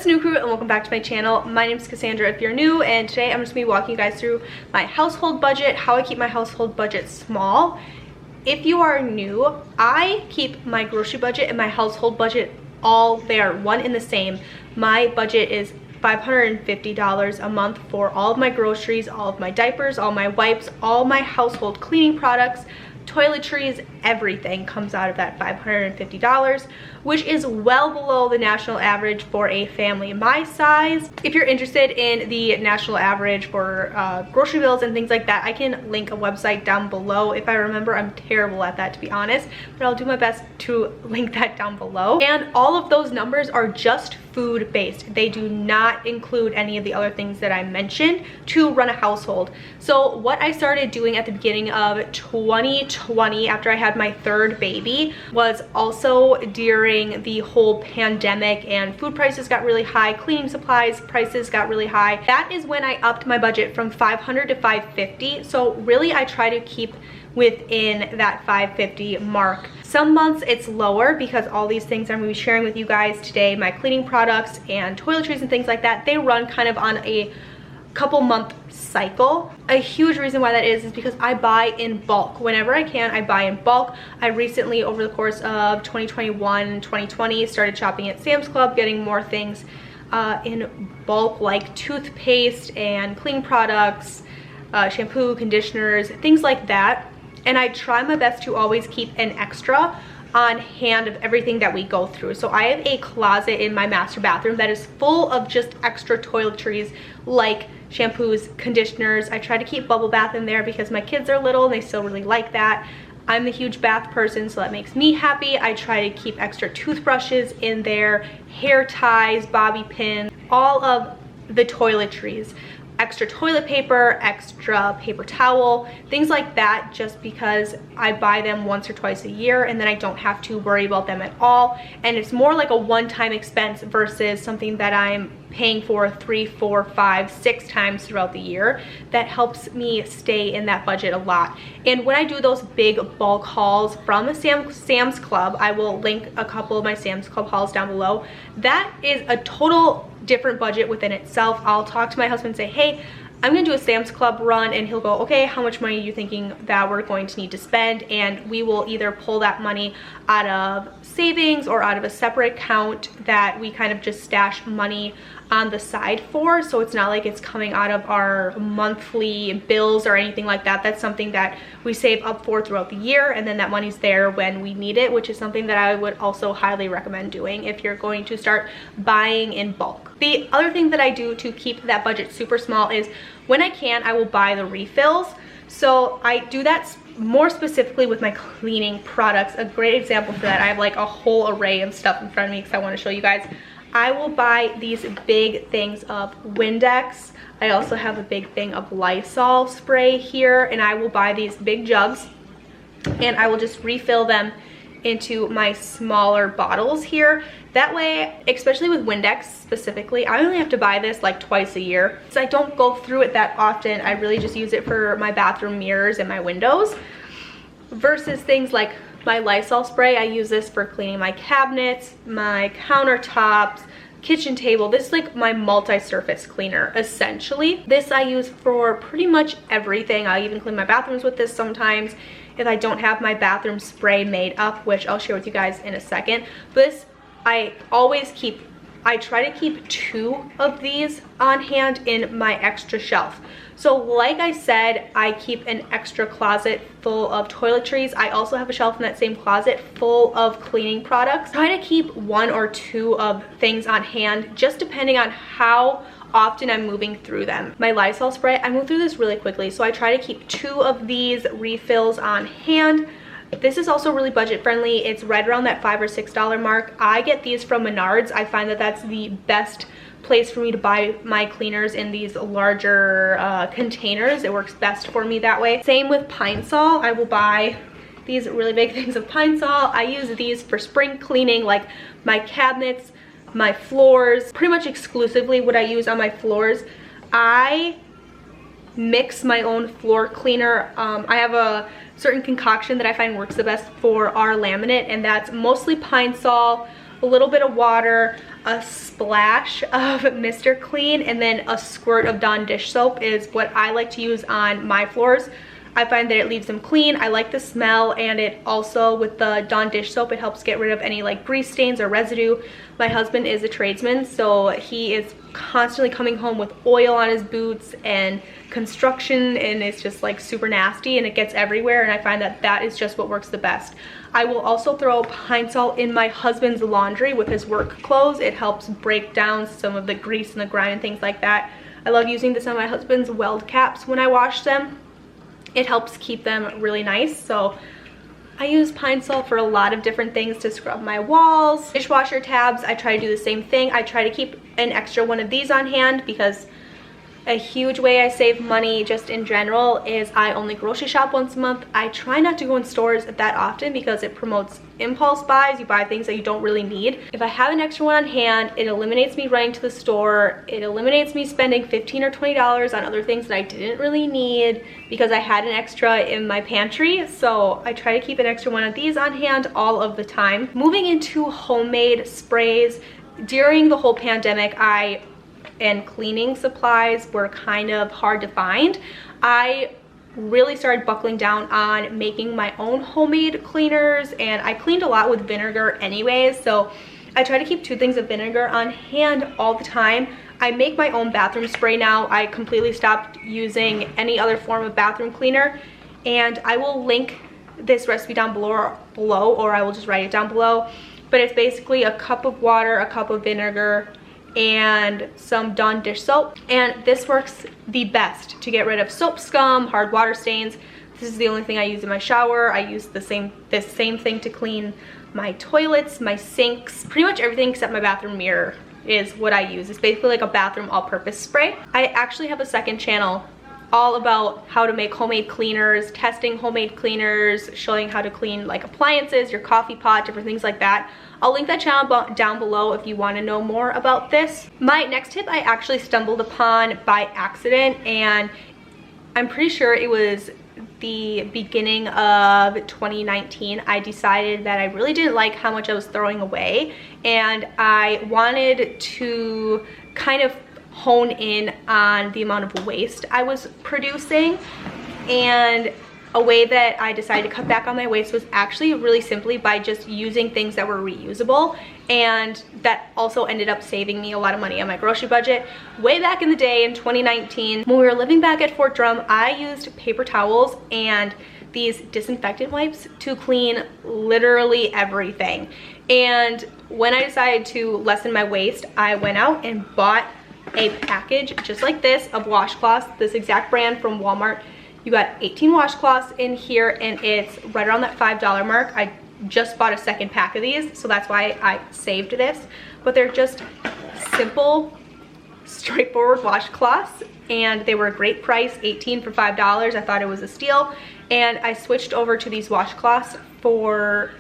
What's new, crew, and welcome back to my channel. My name is Cassandra if you're new, and today I'm just going to be walking you guys through my household budget, how I keep my household budget small. If you are new, I keep my grocery budget and my household budget all there, one and the same. My budget is $550 a month for all of my groceries, all of my diapers, all my wipes, all my household cleaning products, toiletries, everything comes out of that $550, which is well below the national average for a family my size. If you're interested in the national average for grocery bills and things like that, I can link a website down below. If I remember, I'm terrible at that, to be honest, but I'll do my best to link that down below. And all of those numbers are just food based. They do not include any of the other things that I mentioned to run a household. So what I started doing at the beginning of 2020, after I had my third baby, was also during the whole pandemic and food prices got really high, cleaning supplies prices got really high. That is when I upped my budget from $500 to $550. So really I try to keep within that $550 mark. Some months it's lower because all these things I'm going to be sharing with you guys today, my cleaning products and toiletries and things like that, they run kind of on a couple month cycle. A huge reason why that is because I buy in bulk. Whenever I can, I buy in bulk. I recently, over the course of 2021, 2020, started shopping at Sam's Club, getting more things in bulk, like toothpaste and cleaning products, shampoo, conditioners, things like that. And I try my best to always keep an extra on hand of everything that we go through. So I have a closet in my master bathroom that is full of just extra toiletries like shampoos, conditioners. I try to keep bubble bath in there because my kids are little and they still really like that. I'm a huge bath person, so that makes me happy. I try to keep extra toothbrushes in there, hair ties, bobby pins, all of the toiletries. Extra toilet paper, extra paper towel, things like that, just because I buy them once or twice a year and then I don't have to worry about them at all. And it's more like a one-time expense versus something that I'm paying for 3, 4, 5, 6 times throughout the year. That helps me stay in that budget a lot. And when I do those big bulk hauls from a Sam's Club, I will link a couple of my Sam's Club hauls down below. That is a total different budget within itself. I'll talk to my husband and say, hey, I'm gonna do a Sam's Club run, and he'll go, okay, how much money are you thinking that we're going to need to spend? And we will either pull that money out of savings or out of a separate account that we kind of just stash money on the side for, so it's not like it's coming out of our monthly bills or anything like that. That's something that we save up for throughout the year, and then that money's there when we need it, which is something that I would also highly recommend doing if you're going to start buying in bulk. The other thing that I do to keep that budget super small is when I can, I will buy the refills. So I do that more specifically with my cleaning products. A great example for that, I have like a whole array of stuff in front of me because I want to show you guys. I will buy these big things of Windex. I also have a big thing of Lysol spray here, and I will buy these big jugs and I will just refill them into my smaller bottles here. That way, especially with Windex specifically, I only have to buy this like twice a year. So I don't go through it that often. I really just use it for my bathroom mirrors and my windows, versus things like my Lysol spray. I use this for cleaning my cabinets, my countertops, kitchen table. This is like my multi-surface cleaner, essentially. This I use for pretty much everything. I even clean my bathrooms with this sometimes if I don't have my bathroom spray made up, which I'll share with you guys in a second. This I always keep. I try to keep 2 of these on hand in my extra shelf. So like I said, I keep an extra closet full of toiletries. I also have a shelf in that same closet full of cleaning products. Try to keep 1 or 2 of things on hand, just depending on how often I'm moving through them. My Lysol spray, I move through this really quickly, so I try to keep 2 of these refills on hand. This is also really budget friendly. It's right around that $5 or $6 mark. I get these from Menards. I find that that's the best place for me to buy my cleaners, in these larger containers. It works best for me that way. Same with Pine Sol. I will buy these really big things of Pine Sol. I use these for spring cleaning, like my cabinets, my floors. Pretty much exclusively what I use on my floors. I mix my own floor cleaner. I have a certain concoction that I find works the best for our laminate, and that's mostly Pine Sol, a little bit of water, a splash of Mr. Clean, and then a squirt of Dawn dish soap is what I like to use on my floors. I find that it leaves them clean. I like the smell, and it also, with the Dawn dish soap, it helps get rid of any like grease stains or residue. My husband is a tradesman, so he is constantly coming home with oil on his boots and construction, and it's just like super nasty and it gets everywhere, and I find that that is just what works the best. I will also throw pine salt in my husband's laundry with his work clothes. It helps break down some of the grease and the grime and things like that. I love using this on my husband's weld caps when I wash them. It helps keep them really nice. So I use pine salt for a lot of different things, to scrub my walls. Dishwasher tabs, I try to do the same thing. I try to keep an extra one of these on hand, because a huge way I save money just in general is I only grocery shop once a month. I try not to go in stores that often because it promotes impulse buys. You buy things that you don't really need. If I have an extra one on hand, it eliminates me running to the store. It eliminates me spending $15 or $20 on other things that I didn't really need because I had an extra in my pantry. So I try to keep an extra one of these on hand all of the time. Moving into homemade sprays, during the whole pandemic, and cleaning supplies were kind of hard to find. I really started buckling down on making my own homemade cleaners, and I cleaned a lot with vinegar anyways, so I try to keep 2 things of vinegar on hand all the time. I make my own bathroom spray now. I completely stopped using any other form of bathroom cleaner, and I will link this recipe down below, or I will just write it down below. But it's basically a cup of water, a cup of vinegar, and some Dawn dish soap, and this works the best to get rid of soap scum, hard water stains. This is the only thing I use in my shower. I use this same thing to clean my toilets, my sinks, pretty much everything except my bathroom mirror is what I use. It's basically like a bathroom all-purpose spray. I actually have a second channel all about how to make homemade cleaners, testing homemade cleaners, showing how to clean like appliances, your coffee pot, different things like that. I'll link that channel down below if you want to know more about this. My next tip I actually stumbled upon by accident, and I'm pretty sure it was the beginning of 2019. I decided that I really didn't like how much I was throwing away, and I wanted to kind of hone in on the amount of waste I was producing. And a way that I decided to cut back on my waste was actually really simply by just using things that were reusable, and that also ended up saving me a lot of money on my grocery budget. Way back in the day in 2019, when we were living back at Fort Drum, I used paper towels and these disinfectant wipes to clean literally everything. And when I decided to lessen my waste, I went out and bought a package just like this of washcloths, this exact brand from Walmart. You got 18 washcloths in here, and it's right around that $5 mark. I just bought a second pack of these, so that's why I saved this. But they're just simple, straightforward washcloths, and they were a great price, 18 for $5. I thought it was a steal, and I switched over to these washcloths for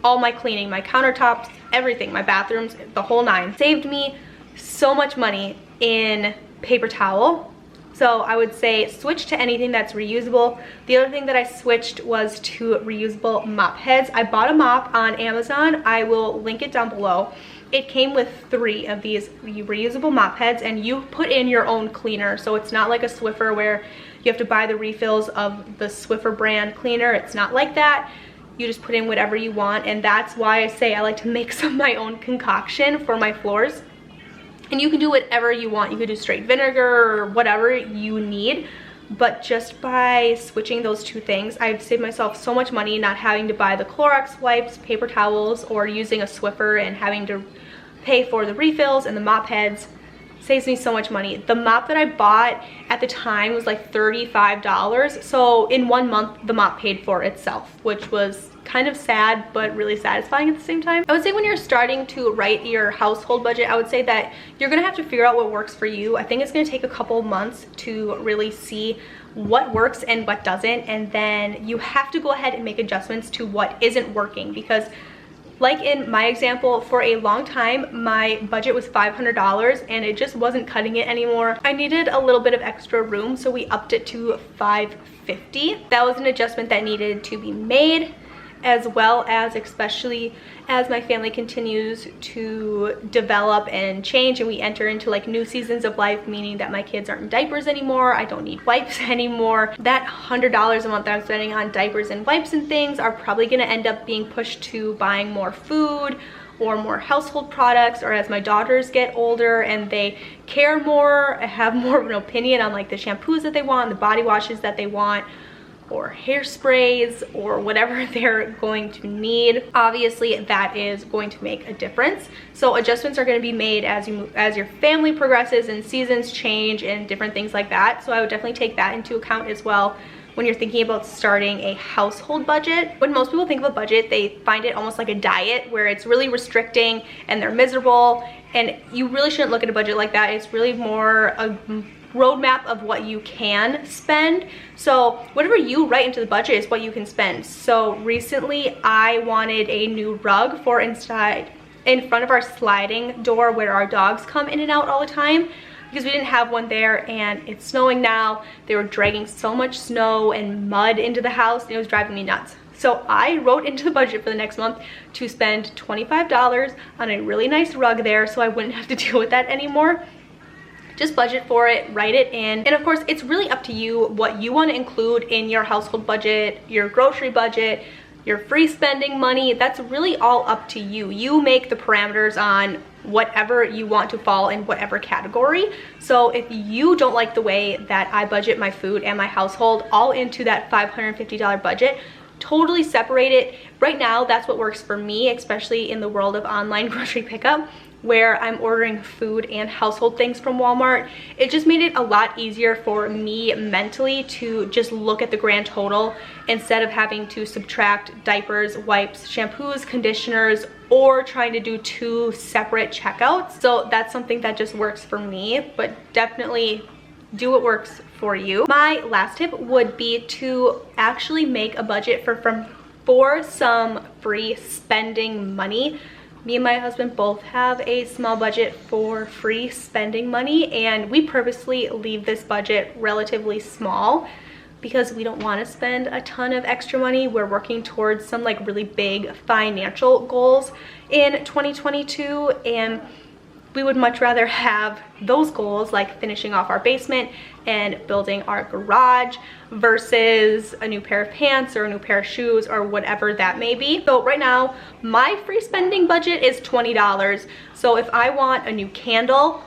all my cleaning, my countertops, everything, my bathrooms, the whole nine. Saved me so much money in paper towel. So I would say switch to anything that's reusable. The other thing that I switched was to reusable mop heads. I bought a mop on Amazon. I will link it down below. It came with 3 of these reusable mop heads, and you put in your own cleaner. So it's not like a Swiffer where you have to buy the refills of the Swiffer brand cleaner. It's not like that. You just put in whatever you want, and that's why I say I like to make some of my own concoction for my floors. And you can do whatever you want. You could do straight vinegar or whatever you need. But just by switching those 2 things, I've saved myself so much money not having to buy the Clorox wipes, paper towels, or using a Swiffer and having to pay for the refills and the mop heads. Saves me so much money. The mop that I bought at the time was like $35. So in 1 month, the mop paid for itself, which was kind of sad, but really satisfying at the same time. I would say when you're starting to write your household budget, I would say that you're gonna have to figure out what works for you. I think it's gonna take a couple months to really see what works and what doesn't, and then you have to go ahead and make adjustments to what isn't working, because like in my example, for a long time, my budget was $500 and it just wasn't cutting it anymore. I needed a little bit of extra room, so we upped it to $550. That was an adjustment that needed to be made. as well as especially as my family continues to develop and change and we enter into like new seasons of life, meaning that my kids aren't in diapers anymore, I don't need wipes anymore. That $100 a month that I'm spending on diapers and wipes and things are probably gonna end up being pushed to buying more food or more household products, or as my daughters get older and they care more, have more of an opinion on like the shampoos that they want, the body washes that they want, or hairsprays, or whatever they're going to need. Obviously that is going to make a difference. So adjustments are going to be made as your family progresses and seasons change and different things like that. So I would definitely take that into account as well when you're thinking about starting a household budget. When most people think of a budget, they find it almost like a diet where it's really restricting and they're miserable, and you really shouldn't look at a budget like that. It's really more a roadmap of what you can spend. So whatever you write into the budget is what you can spend. So recently I wanted a new rug for inside in front of our sliding door where our dogs come in and out all the time, because we didn't have one there and it's snowing now. They were dragging so much snow and mud into the house and it was driving me nuts. So I wrote into the budget for the next month to spend $25 on a really nice rug there so I wouldn't have to deal with that anymore. Just budget for it, write it in. And of course, it's really up to you what you want to include in your household budget, your grocery budget, your free spending money. That's really all up to you. You make the parameters on whatever you want to fall in whatever category. So if you don't like the way that I budget my food and my household all into that $550 budget, totally separate it. Right now, that's what works for me, especially in the world of online grocery pickup, where I'm ordering food and household things from Walmart. It just made it a lot easier for me mentally to just look at the grand total instead of having to subtract diapers, wipes, shampoos, conditioners, or trying to do two separate checkouts. So that's something that just works for me, but definitely do what works for you. My last tip would be to actually make a budget for some free spending money. Me and my husband both have a small budget for free spending money, and we purposely leave this budget relatively small because we don't want to spend a ton of extra money. We're working towards some like really big financial goals in 2022, and we would much rather have those goals like finishing off our basement and building our garage versus a new pair of pants or a new pair of shoes or whatever that may be. So right now my free spending budget is $20. So if I want a new candle,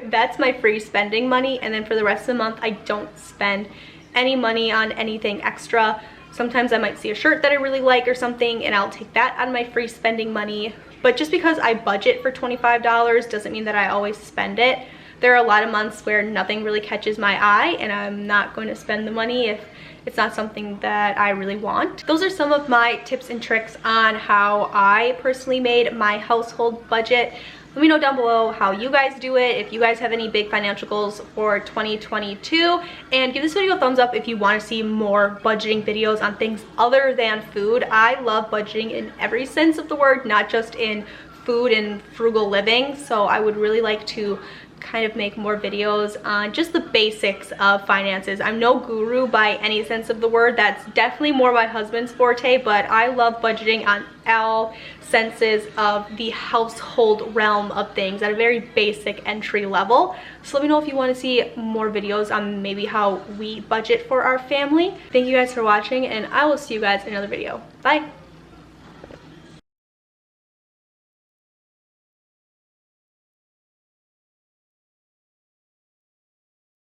that's my free spending money, and then for the rest of the month I don't spend any money on anything extra. Sometimes I might see a shirt that I really like or something and I'll take that out of my free spending money. But just because I budget for $25 doesn't mean that I always spend it. There are a lot of months where nothing really catches my eye and I'm not going to spend the money if it's not something that I really want. Those are some of my tips and tricks on how I personally made my household budget. Let me know down below how you guys do it, if you guys have any big financial goals for 2022, and give this video a thumbs up if you want to see more budgeting videos on things other than food. I love budgeting in every sense of the word, not just in food and frugal living, so I would really like to kind of make more videos on just the basics of finances. I'm no guru by any sense of the word. That's definitely more my husband's forte, but I love budgeting on all senses of the household realm of things at a very basic entry level. So let me know if you want to see more videos on maybe how we budget for our family. Thank you guys for watching, and I will see you guys in another video. Bye.